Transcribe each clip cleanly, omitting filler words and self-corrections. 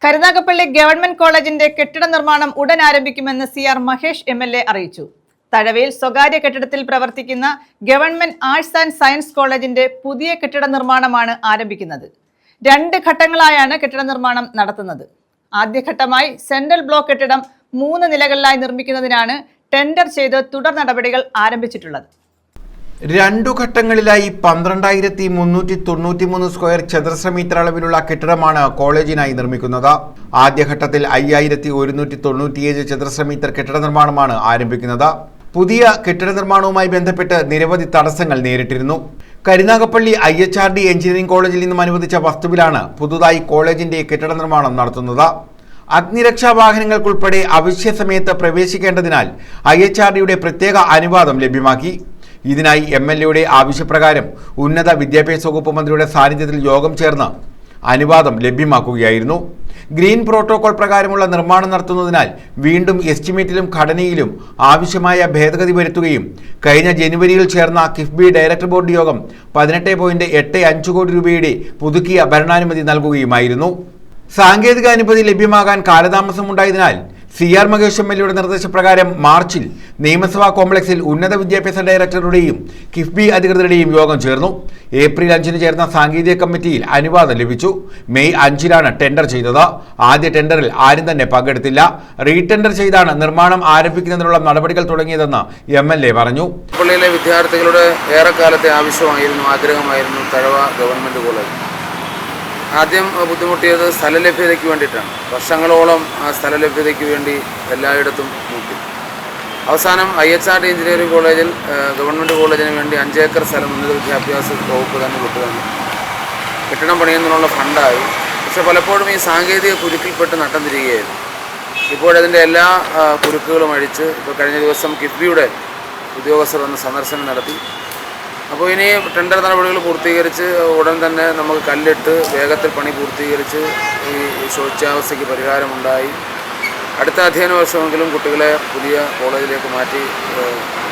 Karunagappally government കോളേജിന്റെ കെട്ടിട നിർമ്മാണം ഉടൻ ആരംഭിക്കുമെന്ന് CR മഹേഷ് MLA അറിയിച്ചു. തഴവയിൽ സ്വകാര്യ കെട്ടിടത്തിൽ പ്രവർത്തിക്കുന്ന ഗവൺമെന്റ് ആർട്സ് ആൻഡ് സയൻസ് കോളേജിന്റെ പുതിയ കെട്ടിട നിർമ്മാണമാണ് ആരംഭിക്കുന്നത്. 2 ഘട്ടങ്ങളായാണ് കെട്ടിട നിർമ്മാണം നടത്തുന്നത്. ആദ്യഘട്ടമായി സെൻട്രൽ ബ്ലോക്ക് കെട്ടിടം 3 നിലകളിലായി നിർമ്മിക്കുന്നതിനാണ് ടെൻഡർ ചെയ്ത് തുടർ നടപടികൾ ആരംഭിച്ചിട്ടുള്ളത്. 2 ഘട്ടങ്ങളിലായി 12,393 സ്ക്വയർ ചതുരശ്ര മീറ്റർ അളവിലുള്ള കെട്ടിടമാണ് കോളേജിനായി നിർമ്മിക്കുന്നത്. ആദ്യഘട്ടത്തിൽ 5,197 ചതുരശ്ര മീറ്റർ കെട്ടിട നിർമ്മാണമാണ് ആരംഭിക്കുന്നത്. പുതിയ കെട്ടിട നിർമ്മാണവുമായി ബന്ധപ്പെട്ട് നിരവധി തടസ്സങ്ങൾ നേരിട്ടിരുന്നു. കരുനാഗപ്പള്ളി IHRD എഞ്ചിനീയറിംഗ് കോളേജിൽ നിന്നും അനുവദിച്ച വസ്തുവിലാണ് പുതുതായി കോളേജിന്റെ കെട്ടിട നിർമ്മാണം നടത്തുന്നത്. അഗ്നിരക്ഷാ വാഹനങ്ങൾക്കുൾപ്പെടെ അവശ്യ സമയത്ത് പ്രവേശിക്കേണ്ടതിനാൽ IHRDയുടെ പ്രത്യേക അനുവാദം ലഭ്യമാക്കി. ഇതിനായി MLAയുടെ ആവശ്യപ്രകാരം ഉന്നത വിദ്യാഭ്യാസ വകുപ്പ് മന്ത്രിയുടെ സാന്നിധ്യത്തിൽ യോഗം ചേർന്ന് അനുവാദം ലഭ്യമാക്കുകയായിരുന്നു. ഗ്രീൻ പ്രോട്ടോകോൾ പ്രകാരമുള്ള നിർമ്മാണം നടത്തുന്നതിനാൽ വീണ്ടും എസ്റ്റിമേറ്റിലും ഘടനയിലും ആവശ്യമായ ഭേദഗതി വരുത്തുകയും കഴിഞ്ഞ ജനുവരിയിൽ ചേർന്ന കിഫ്ബി ഡയറക്ടർ ബോർഡ് യോഗം 18.85 കോടി രൂപയുടെ പുതുക്കിയ ഭരണാനുമതി നൽകുകയുമായിരുന്നു. സാങ്കേതിക അനുമതി ലഭ്യമാകാൻ കാലതാമസമുണ്ടായതിനാൽ CR മഹേഷ് MLAയുടെ നിർദ്ദേശപ്രകാരം മാർച്ചിൽ നിയമസഭാ കോംപ്ലക്സിൽ ഉന്നത വിദ്യാഭ്യാസ ഡയറക്ടറുടെയും കിഫ്ബി അധികൃതരുടെയും യോഗം ചേർന്നു. ഏപ്രിൽ 5 ചേർന്ന സാങ്കേതിക കമ്മിറ്റിയിൽ അനുവാദം ലഭിച്ചു. മെയ് 5 ടെൻഡർ ചെയ്തത്. ആദ്യ ടെൻഡറിൽ ആരും തന്നെ പങ്കെടുത്തില്ല. റീടെൻഡർ ചെയ്താണ് നിർമ്മാണം ആരംഭിക്കുന്നതിനുള്ള നടപടികൾ തുടങ്ങിയതെന്ന് MLA പറഞ്ഞു. പള്ളിയിലെ വിദ്യാർത്ഥികളുടെ ഏറെക്കാലത്തെ ആവശ്യമായിരുന്നു, ആഗ്രഹമായിരുന്നു തഴവ ഗവൺമെൻറ് കോളേജ്. ആദ്യം ബുദ്ധിമുട്ടിയത് സ്ഥലലഭ്യതയ്ക്ക് വേണ്ടിയിട്ടാണ്. വർഷങ്ങളോളം ആ സ്ഥലലഭ്യതയ്ക്ക് വേണ്ടി എല്ലായിടത്തും നോക്കി. അവസാനം IHRD എഞ്ചിനീയറിംഗ് കോളേജിൽ ഗവൺമെൻറ് കോളേജിന് വേണ്ടി 5 ഏക്കർ സ്ഥലം ഉന്നത വിദ്യാഭ്യാസ വകുപ്പ് തന്നെ വിട്ടുതന്നു. കെട്ടിടം പണിയുന്നതിനുള്ള ഫണ്ടായി. പക്ഷെ പലപ്പോഴും ഈ സാങ്കേതിക കുരുക്കിൽപ്പെട്ട് നട്ടം തിരികെയായിരുന്നു. ഇപ്പോഴതിൻ്റെ എല്ലാ കുരുക്കുകളും അഴിച്ച് ഇപ്പോൾ കഴിഞ്ഞ ദിവസം കിഫ്ബിയുടെ ഉദ്യോഗസ്ഥർ വന്ന് സന്ദർശനം നടത്തി. അപ്പോൾ ഇനി ടെൻഡർ നടപടികൾ പൂർത്തീകരിച്ച് ഉടൻ തന്നെ നമുക്ക് കല്ലിട്ട് വേഗത്തിൽ പണി പൂർത്തീകരിച്ച് ഈ ശോച്യാവസ്ഥയ്ക്ക് പരിഹാരമുണ്ടായി അടുത്ത അധ്യയന വർഷമെങ്കിലും കുട്ടികളെ പുതിയ കോളേജിലേക്ക് മാറ്റി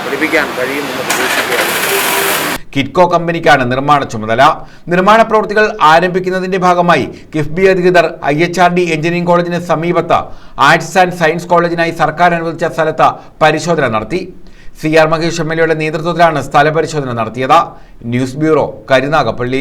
പഠിപ്പിക്കാൻ കഴിയുമെന്ന് പ്രതീക്ഷിക്കുകയാണ്. കിറ്റ്കോ കമ്പനിക്കാണ് നിർമ്മാണ ചുമതല. നിർമ്മാണ പ്രവൃത്തികൾ ആരംഭിക്കുന്നതിന്റെ ഭാഗമായി കിഫ്ബി അധികൃതർ IHRD എഞ്ചിനീയറിംഗ് കോളേജിന് സമീപത്ത് ആർട്സ് ആൻഡ് സയൻസ് കോളേജിനായി സർക്കാർ അനുവദിച്ച സ്ഥലത്ത് പരിശോധന നടത്തി. CR മഹേഷ് MLAയുടെ നേതൃത്വത്തിലാണ് സ്ഥലപരിശോധന നടത്തിയത്. News bureau, Karunagappally.